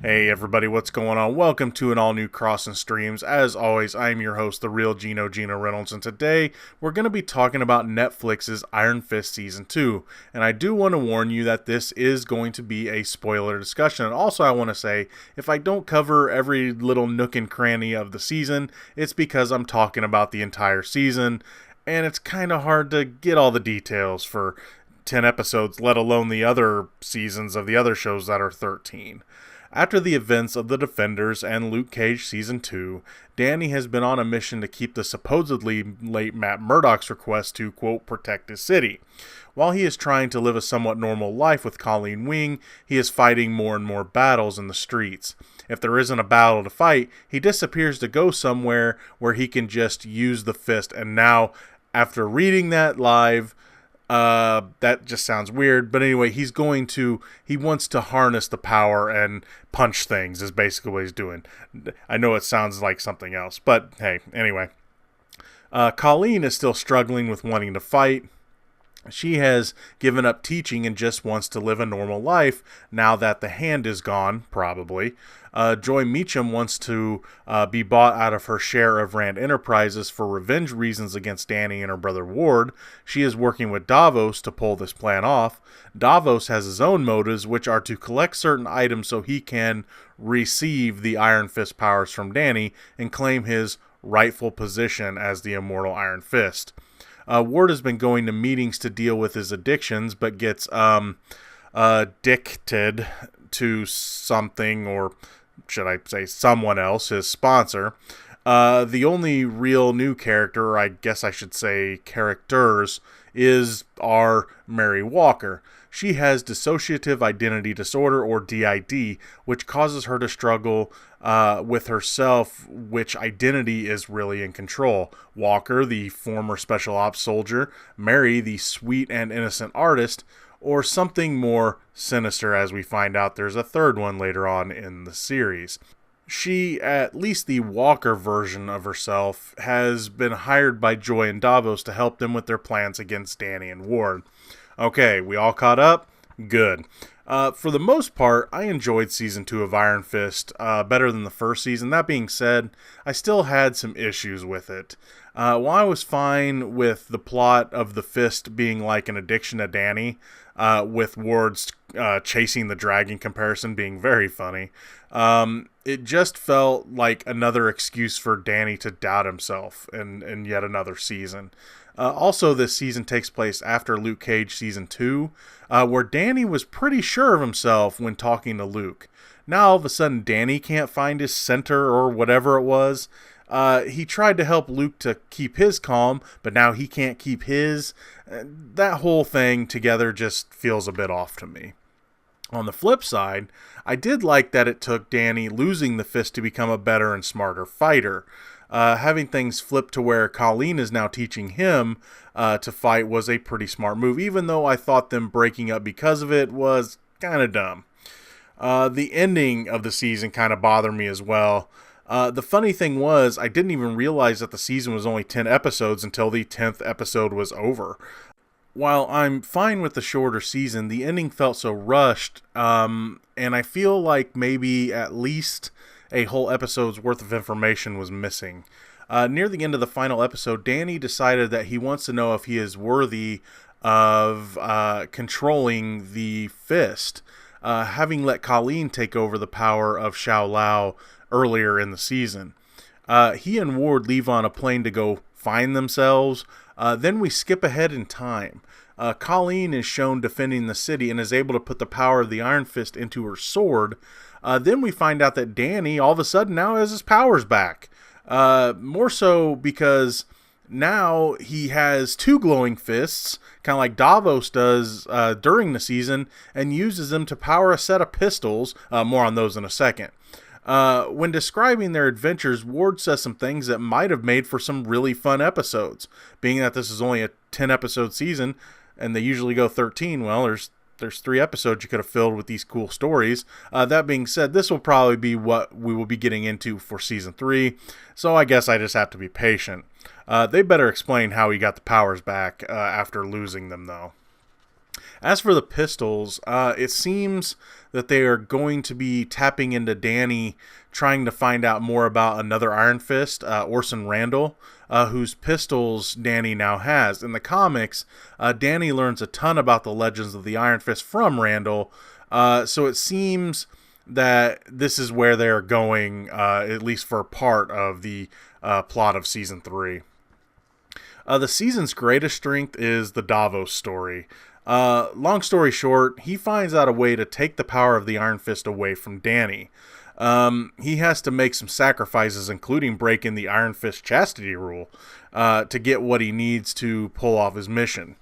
Hey everybody, what's going on? Welcome to an all-new Crossin Streams. As always, I am your host, the real Geno Reynolds, and today we're going to be talking about Netflix's Iron Fist Season 2. And I do want to warn you that this is going to be a spoiler discussion. And also I want to say, if I don't cover every little nook and cranny of the season, it's because I'm talking about the entire season, and it's kind of hard to get all the details for 10 episodes, let alone the other seasons of the other shows that are 13. After the events of The Defenders and Luke Cage Season 2, Danny has been on a mission to keep the supposedly late Matt Murdock's request to, quote, protect his city. While he is trying to live a somewhat normal life with Colleen Wing, he is fighting more and more battles in the streets. If there isn't a battle to fight, he disappears to go somewhere where he can just use the fist. And now, after reading that live, that just sounds weird, but anyway, he wants to harness the power and punch things is basically what he's doing. I know it sounds like something else, but hey, anyway. Colleen is still struggling with wanting to fight. She has given up teaching and just wants to live a normal life now that the hand is gone, probably. Joy Meacham wants to be bought out of her share of Rand Enterprises for revenge reasons against Danny and her brother Ward. She is working with Davos to pull this plan off. Davos has his own motives, which are to collect certain items so he can receive the Iron Fist powers from Danny and claim his rightful position as the immortal Iron Fist. Ward has been going to meetings to deal with his addictions, but gets addicted to something, or should I say someone else, his sponsor. The only real new character, or I guess I should say characters, is our Mary Walker. She has dissociative identity disorder, or DID, which causes her to struggle with herself, which identity is really in control. Walker, the former special ops soldier, Mary, the sweet and innocent artist, or something more sinister, as we find out there's a third one later on in the series. She, at least the Walker version of herself, has been hired by Joy and Davos to help them with their plans against Danny and Ward. Okay, we all caught up? Good. For the most part, I enjoyed Season 2 of Iron Fist better than the first season. That being said, I still had some issues with it. While I was fine with the plot of the fist being like an addiction to Danny, with Ward's chasing the dragon comparison being very funny, it just felt like another excuse for Danny to doubt himself in yet another season. Also, this season takes place after Luke Cage Season 2, where Danny was pretty sure of himself when talking to Luke. Now, all of a sudden, Danny can't find his center or whatever it was. He tried to help Luke to keep his calm, but now he can't keep his. That whole thing together just feels a bit off to me. On the flip side, I did like that it took Danny losing the fist to become a better and smarter fighter. Having things flip to where Colleen is now teaching him to fight was a pretty smart move, even though I thought them breaking up because of it was kind of dumb. The ending of the season kind of bothered me as well. The funny thing was, I didn't even realize that the season was only 10 episodes until the 10th episode was over. While I'm fine with the shorter season, the ending felt so rushed, and I feel like maybe at least a whole episode's worth of information was missing. Near the end of the final episode, Danny decided that he wants to know if he is worthy of controlling the fist, having let Colleen take over the power of Xiao Lao earlier in the season. He and Ward leave on a plane to go find themselves. Then we skip ahead in time. Colleen is shown defending the city and is able to put the power of the Iron Fist into her sword. Then we find out that Danny all of a sudden now has his powers back. More so because now he has two glowing fists, kind of like Davos does during the season, and uses them to power a set of pistols. More on those in a second. When describing their adventures, Ward says some things that might have made for some really fun episodes. Being that this is only a 10-episode season, and they usually go 13, well, there's 3 episodes you could have filled with these cool stories. That being said, this will probably be what we will be getting into for Season 3, so I guess I just have to be patient. They better explain how he got the powers back after losing them, though. As for the Pistols, it seems that they are going to be tapping into Danny, trying to find out more about another Iron Fist, Orson Randall, whose pistols Danny now has. In the comics, Danny learns a ton about the legends of the Iron Fist from Randall, so it seems that this is where they're going, at least for part of the plot of Season 3. The season's greatest strength is the Davos story. Long story short, he finds out a way to take the power of the Iron Fist away from Danny. He has to make some sacrifices, including breaking the Iron Fist chastity rule, to get what he needs to pull off his mission.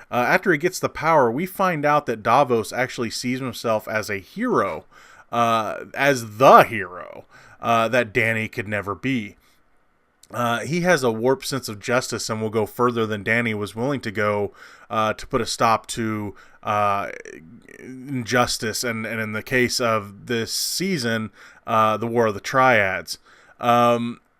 After he gets the power, we find out that Davos actually sees himself as a hero, as the hero that Danny could never be. He has a warped sense of justice and will go further than Danny was willing to go to put a stop to injustice, and in the case of this season, the War of the Triads.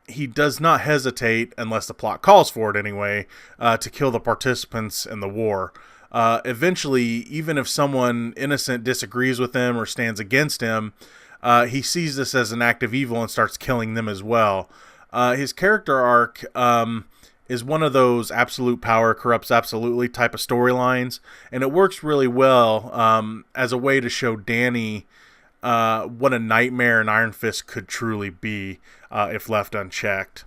He does not hesitate, unless the plot calls for it anyway, to kill the participants in the war. Eventually, even if someone innocent disagrees with him or stands against him, he sees this as an act of evil and starts killing them as well. His character arc is one of those absolute power corrupts absolutely type of storylines, and it works really well as a way to show Danny what a nightmare an Iron Fist could truly be if left unchecked.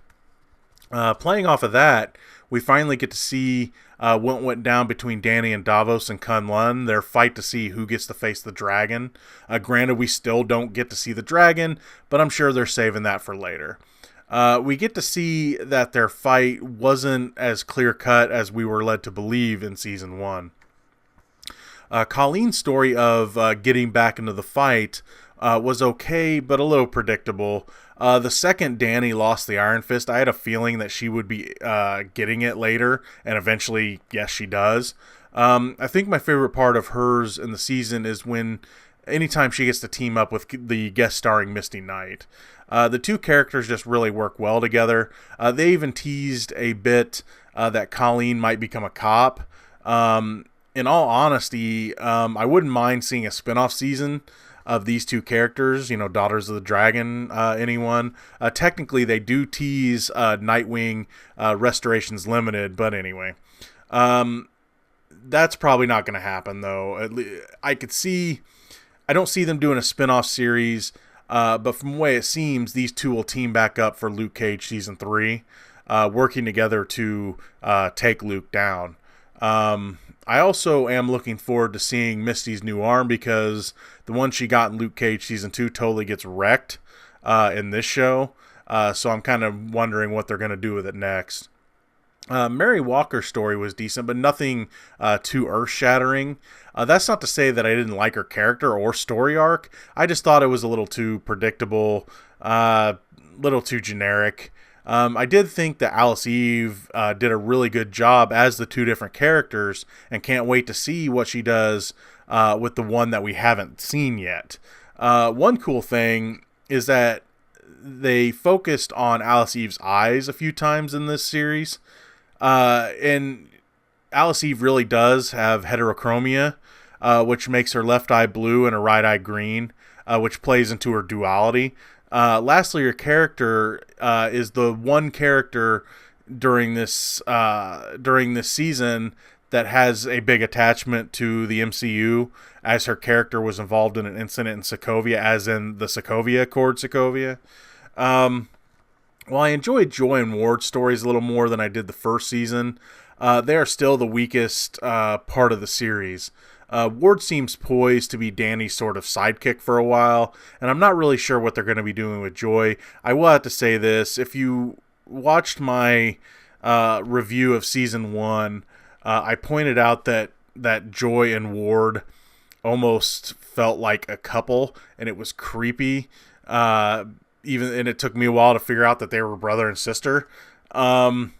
Playing off of that, we finally get to see what went down between Danny and Davos and Kunlun, their fight to see who gets to face the dragon. Granted, we still don't get to see the dragon, but I'm sure they're saving that for later. We get to see that their fight wasn't as clear-cut as we were led to believe in Season 1. Colleen's story of getting back into the fight was okay, but a little predictable. The second Danny lost the Iron Fist, I had a feeling that she would be getting it later, and eventually, yes, she does. I think my favorite part of hers in the season is anytime she gets to team up with the guest starring Misty Knight. The two characters just really work well together. They even teased a bit that Colleen might become a cop. In all honesty, I wouldn't mind seeing a spinoff season of these two characters, Daughters of the Dragon, anyone. Technically, they do tease Nightwing Restorations Limited, but anyway. That's probably not going to happen, though. I don't see them doing a spinoff series, but from the way it seems, these two will team back up for Luke Cage Season 3, working together to take Luke down. I also am looking forward to seeing Misty's new arm, because the one she got in Luke Cage Season 2 totally gets wrecked in this show. So I'm kind of wondering what they're going to do with it next. Mary Walker's story was decent, but nothing too earth-shattering. That's not to say that I didn't like her character or story arc. I just thought it was a little too predictable, little too generic. I did think that Alice Eve did a really good job as the two different characters, and can't wait to see what she does with the one that we haven't seen yet. One cool thing is that they focused on Alice Eve's eyes a few times in this series. And Alice Eve really does have heterochromia, which makes her left eye blue and her right eye green, which plays into her duality. Lastly, her character is the one character during this season that has a big attachment to the MCU, as her character was involved in an incident in Sokovia, as in the Sokovia Accord Sokovia. While I enjoyed Joy and Ward's stories a little more than I did the first season, they are still the weakest part of the series. Ward seems poised to be Danny's sort of sidekick for a while, and I'm not really sure what they're going to be doing with Joy. I will have to say this: if you watched my review of Season 1, I pointed out that Joy and Ward almost felt like a couple, and it was creepy. And it took me a while to figure out that they were brother and sister. And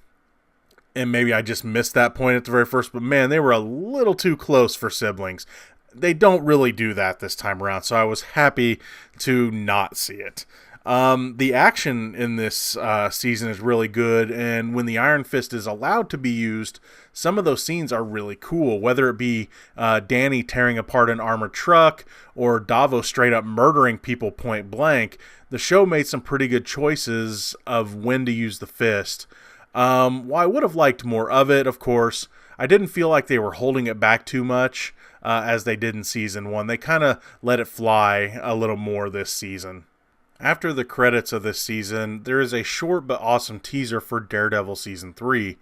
maybe I just missed that point at the very first, but man, they were a little too close for siblings. They don't really do that this time around, so I was happy to not see it. The action in this season is really good, and when the Iron Fist is allowed to be used, some of those scenes are really cool, whether it be Danny tearing apart an armored truck or Davos straight up murdering people point blank. The show made some pretty good choices of when to use the fist. While I would have liked more of it, of course, I didn't feel like they were holding it back too much as they did in Season 1. They kind of let it fly a little more this season. After the credits of this season, there is a short but awesome teaser for Daredevil Season 3.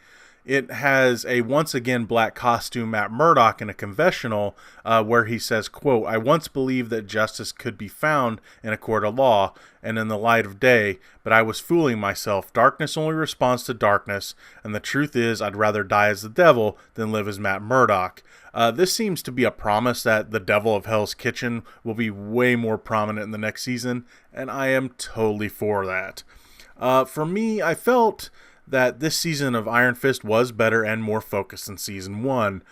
It has a once again black costume Matt Murdock in a confessional where he says, quote, "I once believed that justice could be found in a court of law and in the light of day, but I was fooling myself. Darkness only responds to darkness, and the truth is I'd rather die as the devil than live as Matt Murdock." This seems to be a promise that the Devil of Hell's Kitchen will be way more prominent in the next season, and I am totally for that. For me, I felt that this season of Iron Fist was better and more focused than Season 1.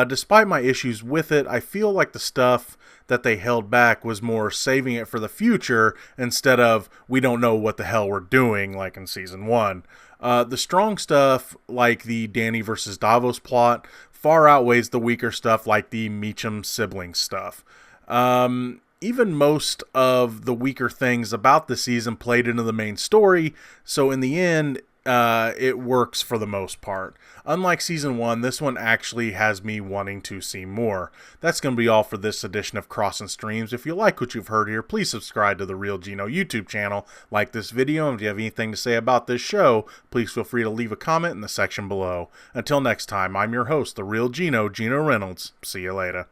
Despite my issues with it, I feel like the stuff that they held back was more saving it for the future instead of we don't know what the hell we're doing like in Season 1. The strong stuff, like the Danny versus Davos plot, far outweighs the weaker stuff like the Meacham siblings stuff. Even most of the weaker things about the season played into the main story, so in the end, it works for the most part. Unlike Season 1, this one actually has me wanting to see more. That's going to be all for this edition of Crossin Streams. If you like what you've heard here, please subscribe to the Real Geno YouTube channel, like this video, and if you have anything to say about this show, please feel free to leave a comment in the section below. Until next time, I'm your host, the Real Geno, Geno Reynolds. See you later.